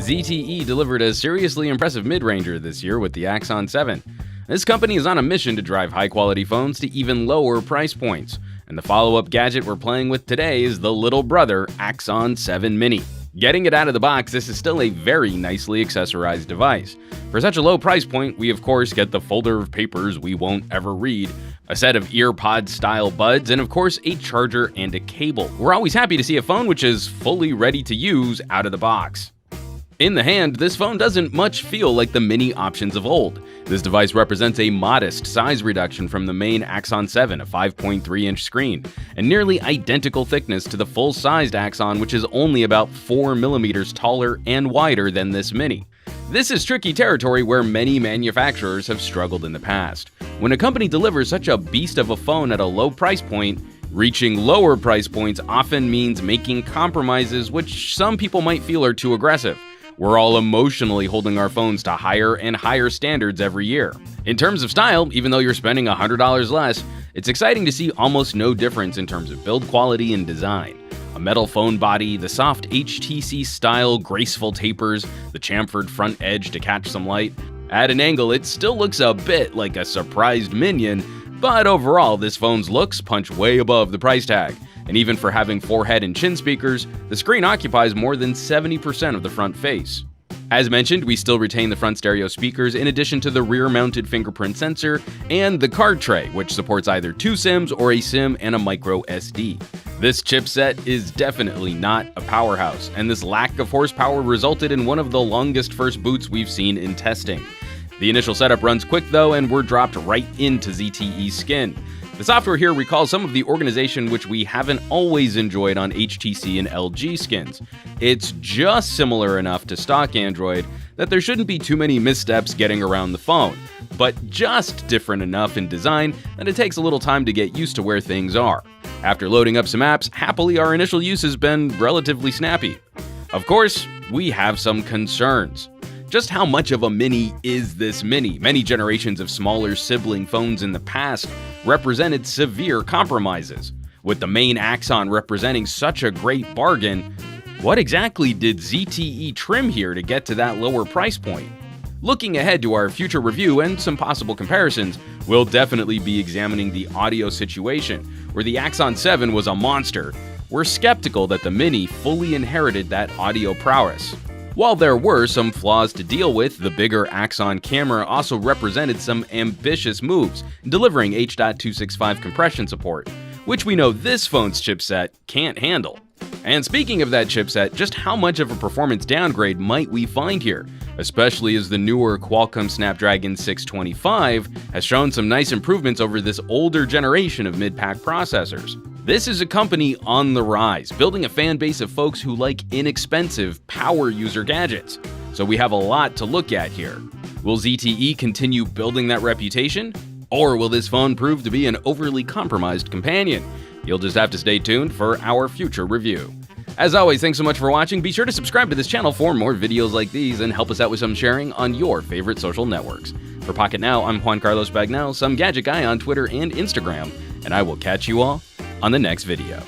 ZTE delivered a seriously impressive mid-ranger this year with the Axon 7. This company is on a mission to drive high-quality phones to even lower price points, and the follow-up gadget we're playing with today is the little brother Axon 7 Mini. Getting it out of the box, this is still a very nicely accessorized device. For such a low price point, we of course get the folder of papers we won't ever read, a set of earpod-style buds, and of course a charger and a cable. We're always happy to see a phone which is fully ready to use out of the box. In the hand, this phone doesn't much feel like the Mini options of old. This device represents a modest size reduction from the main Axon 7, a 5.3-inch screen, and nearly identical thickness to the full-sized Axon, which is only about 4 millimeters taller and wider than this Mini. This is tricky territory where many manufacturers have struggled in the past. When a company delivers such a beast of a phone at a low price point, reaching lower price points often means making compromises which some people might feel are too aggressive. We're all emotionally holding our phones to higher and higher standards every year. In terms of style, even though you're spending $100 less, it's exciting to see almost no difference in terms of build quality and design. A metal phone body, the soft HTC-style graceful tapers, the chamfered front edge to catch some light. At an angle, it still looks a bit like a surprised minion, but overall, this phone's looks punch way above the price tag. And even for having forehead and chin speakers, the screen occupies more than 70% of the front face. As mentioned, we still retain the front stereo speakers in addition to the rear-mounted fingerprint sensor and the card tray, which supports either 2 SIMs or a SIM and a micro SD. This chipset is definitely not a powerhouse, and this lack of horsepower resulted in one of the longest first boots we've seen in testing. The initial setup runs quick though, and we're dropped right into ZTE's skin. The software here recalls some of the organization which we haven't always enjoyed on HTC and LG skins. It's just similar enough to stock Android that there shouldn't be too many missteps getting around the phone, but just different enough in design that it takes a little time to get used to where things are. After loading up some apps, happily our initial use has been relatively snappy. Of course, we have some concerns. Just how much of a Mini is this Mini? Many generations of smaller sibling phones in the past represented severe compromises. With the main Axon representing such a great bargain, what exactly did ZTE trim here to get to that lower price point? Looking ahead to our future review and some possible comparisons, we'll definitely be examining the audio situation. Where the Axon 7 was a monster, we're skeptical that the Mini fully inherited that audio prowess. While there were some flaws to deal with, the bigger Axon camera also represented some ambitious moves, delivering H.265 compression support, which we know this phone's chipset can't handle. And speaking of that chipset, just how much of a performance downgrade might we find here, especially as the newer Qualcomm Snapdragon 625 has shown some nice improvements over this older generation of mid-pack processors. This is a company on the rise, building a fan base of folks who like inexpensive power user gadgets. So we have a lot to look at here. Will ZTE continue building that reputation? Or will this phone prove to be an overly compromised companion? You'll just have to stay tuned for our future review. As always, thanks so much for watching. Be sure to subscribe to this channel for more videos like these and help us out with some sharing on your favorite social networks. For Pocket Now, I'm Juan Carlos Bagnell, some gadget guy on Twitter and Instagram, and I will catch you all on the next video.